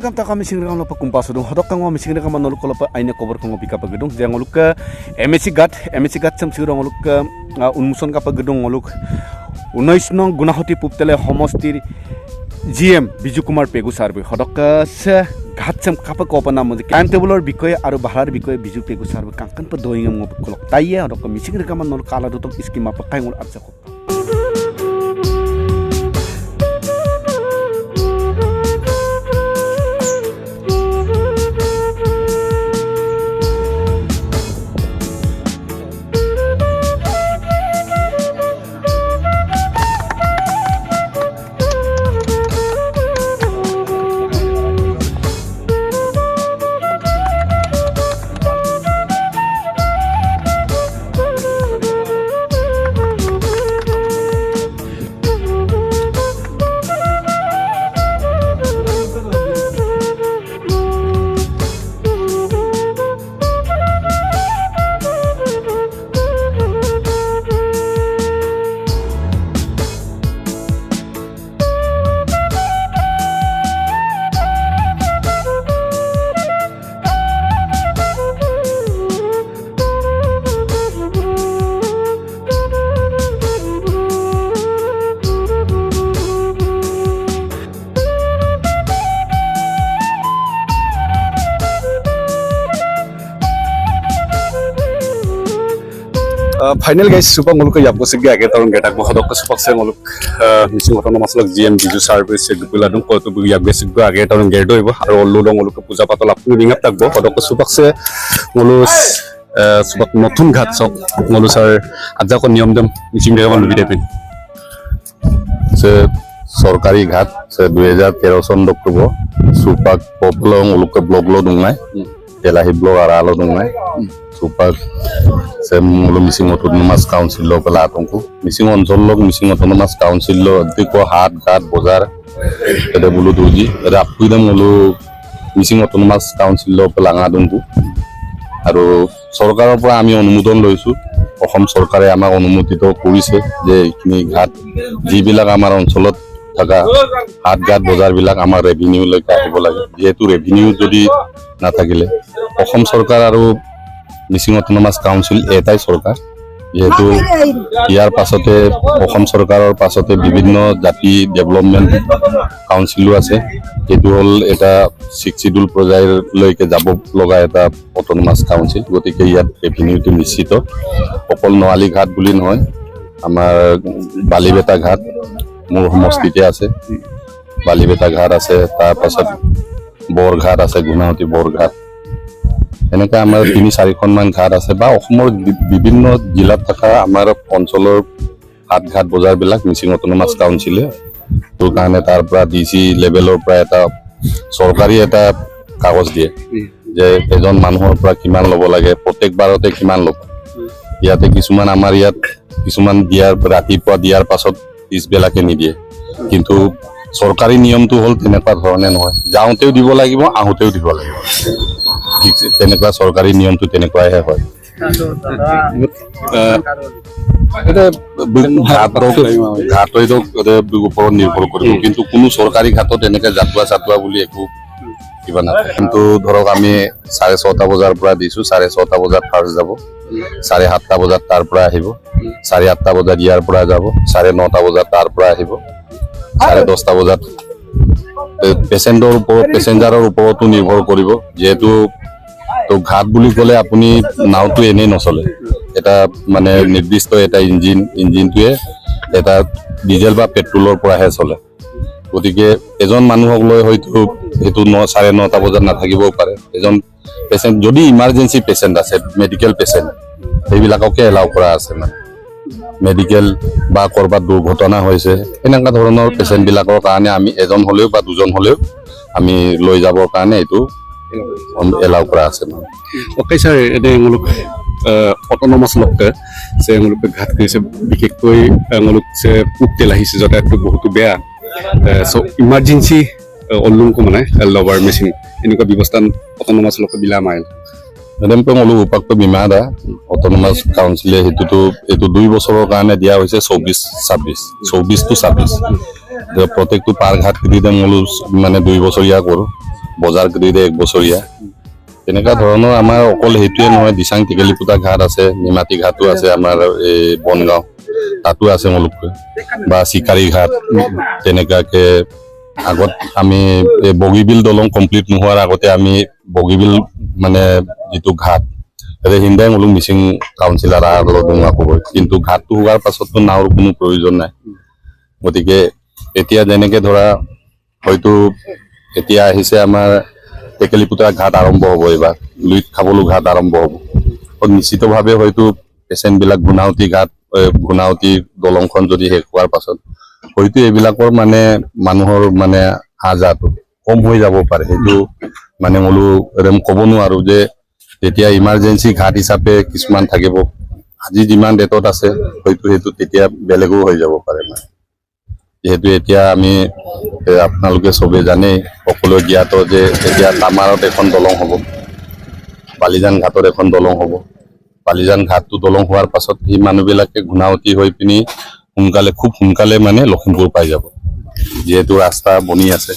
kam ta kami sing rekam lopa kumpas dong hodok kang kami sing rekam noluk lopa aina cover kang bika pa gedung jang oluk ke MSC Gat sam sing oluk ke unmuson ka pa gedung oluk 19 nong Gunahati Puptele Homostir GM Biju Kumar Pegu Sarbe hodok se Gat sam kapa ko pa nam time table bikoy aru bahar bikoy Biju Pegu Sarbe kangkan pa doing ngop kolok taiya hodok kami sing rekam noluk kala dotok iskima pa kaingul arsa ko Final guys, super ngoluk yap gosik ge age tarung getak hodok supak se ngoluk misi hotono maslak GM Biju Service se gupila dum ko to yap gesik go age tarung gerdo ibo aro ollu dong ngoluk puja patol apni bingap takbo hodok supak se ngolus supak notun ghat sok ngolus ar aja ko নিয়ম dem misi ge gaman bide pin se সরকারি ঘাট 2013 সন দক্তব সুপাক পপলো ngoluk ke blog lo dungai telahi blog ara lo dungai supak se mulu missing autonomous council lo pala atongku missing onjol log missing autonomous council lo diko hat gat bozar ede bulu duji ede apuida mulu missing autonomous council lo pala ngadungku aru সৰকাৰৰ পৰা আমি অনুমোদন লৈছো অসম চৰকাৰে আমাক অনুমোদিত কৰিছে যে ইখিনি ঘাট যিবিলাক আমাৰ অঞ্চলত থাকা হাট ঘাট বজাৰ বিলাক আমাৰ ৰেভিনিউ লৈকে আহিব লাগে যেহেতু ৰেভিনিউ যদি নাথাকিলে অসম চৰকাৰ আৰু মিচিং অটোনমাস কাউন্সিল এটাই সরকার যেহেতু ইয়ার পাছতে অসম সরকারের পাছতে বিভিন্ন জাতি ডেভেলপমেন্ট কাউন্সিলও আছে এটো হল এটা 6 শিডিউল পর্যায়লৈকে যাব লগা এটা অটোনমাস কাউন্সিল গতিকে ইয়াত ৰেভিনিউটো নিশ্চিত অকল নোয়ালি ঘাট বুলি নহয় আমাৰ বালিবেটা ঘাট মোৰ সমষ্টিতে আছে বালিবেটা ঘাট আছে তাৰ পাছত বৰঘাট আছে গুণাহতি বৰঘাট এনেকা আমাৰ 3-4খন মান ঘাট আছে বা অসমৰ বিভিন্ন জিলাত থকা আমাৰ অঞ্চলৰ হাট ঘাট বজাৰ বিলাক মিচিং অটোনমাস কাউন্সিলে তো কাৰণে তাৰ পৰা ডিসি লেভেলৰ পৰা এটা সৰকাৰি এটা কাগজ দিয়ে যে এজন মানুহৰ পৰা কিমান লব লাগে প্ৰত্যেক বাৰতে কিমান লব ইয়াতে কিছুমান আমাৰ ইয়াত কিছুমান দিয়াৰ ৰাতিপুৱা দিয়াৰ পাছত পিছবেলাকে নিদিয়ে কিন্তু সৰকাৰি নিয়মটো হল তেনেকুৱা ধৰণে নহয় যাওঁতেও দিব লাগিব আহোতেও দিব লাগিব ঠিক তেনেকুৱা সৰকাৰি নিয়মটো তেনেকুৱাহে হয় এটা ঘাটৰ ওপৰত নিৰ্ভৰ কৰিব কিন্তু কোনো সৰকাৰি ঘাটত এনেকে যাত্ৰা বুলি একো কিবা নাথাকে কিন্তু ধৰক আমি 6:30 বজাৰ পৰা দিছো 6:30 বজাত ফাৰ্ষ্ট যাব 7:30 বজাত তাৰ পৰা আহিব 8:30 বজাত ইয়াৰ পৰা যাব 9:30 বজাত তাৰ পৰা আহিব 10:30 বজাত পেসেঞ্জাৰৰ ওপৰতো নিৰ্ভৰ কৰিব যেহেতু তো ঘাট বুলি ক'লে আপুনি নাওটো এনে নচলে এটা মানে নিৰ্দিষ্ট এটা ইঞ্জিনটোৱে এটা ডিজেল বা পেট্ৰলৰ পৰাহে চলে গতিকে এজন মানুহক লৈ হয়তো হেতু 9:30 বজাত নাথাকিবও পাৰে এজন পেশেন্ট যদি ইমাৰ্জেন্সি পেশেন্ট আছে মেডিকেল পেশেন্ট সেইবিলাককে এলাও কৰা আছে মানে মেডিকেল বা কৰবাত দুৰ্ঘটনা হৈছে এনেকা ধৰণৰ পেশেন্ট বিলাকৰ কাৰণে আমি এজন হলেও বা দুজন হলেও আমি লৈ যাবৰ কাৰণে এটো এলাও কৰা আছে মানে ওকে স্যাৰ এতে ngoluk অটোনমাস লক্ষ্য সে ngoluk ঘাট কৰিছে বিশেষকৈ ngoluk সে পুকতেল আহিছে যাতায়াতটো বহুত বেয়া সো ইমাৰ্জেন্সি অলুংকো মানে লভাৰ মেশিন এনেকুৱা ব্যৱস্থা অটোনমাস লক্ষ্য বিলা mile Memang ngoluk upakto bimada autonomous council itu 2 বছৰৰ কাৰণে দিয়া হৈছে 24 to 26 প্ৰত্যেকটো পাৰ ঘাট কিদিম ngoluk মানে 2 বছৰীয়া কৰো বজাৰ কৰিলে 1 বছৰীয়া তেনেকুৱা ধৰণৰ আমাৰ অকল সেইটোৱে নহয় দিচাং টেকেলিপুতা ঘাট আছে নিমাতী ঘাটো আছে আমাৰ এই বনগাঁও তাতো আছে মলুকৈ বা চিকাৰী ঘাট তেনেকুৱাকে আগত আমি বগীবিল দলং কমপ্লিট নোহোৱাৰ আগতে আমি বগীবিল মানে যিটো ঘাট হিন্দাই মলুক মিচিং কাউন্সিলাৰ ডোঙা ক'ব কিন্তু ঘাটটো হোৱাৰ পাছততো নাওৰ কোনো প্ৰয়োজন নাই গতিকে এতিয়া যেনেকে ধৰা হয়তো এতিয়া আহিছে আমাৰ টেকেলিপুতা ঘাট আৰম্ভ হ'ব এইবাৰ লুইত খাবলো ঘাট আৰম্ভ হ'ব নিশ্চিতভাৱে হয়তো পেচেণ্টবিলাক গুণাৱতী দলংখন যদি শেষ হোৱাৰ পাছত হয়তো এইবিলাকৰ মানে মানুহৰ মানে আজাটো কম হৈ যাব পাৰে সেইটো মানে বোলো ক'ব নোৱাৰো যে তেতিয়া ইমাৰ্জেঞ্চি ঘাট হিচাপে কিছুমান থাকিব আজি যিমান ডেটত আছে হয়তো সেইটো তেতিয়া বেলেগো হৈ যাব পাৰে মানে যেহেতু এতিয়া আমি আপোনালোকে চবে জানেই সকলোৱে জ্ঞাত যে এতিয়া তামাৰত এখন দলং হ'ব বালিজান ঘাটত এখন দলং হ'ব বালিজান ঘাটটো দলং হোৱাৰ পাছত সেই মানুহবিলাকে গুণাৱতী হৈ পিনি খুব সোনকালে মানে লখিমপুৰ পাই যাব যিহেতু ৰাস্তা বনি আছে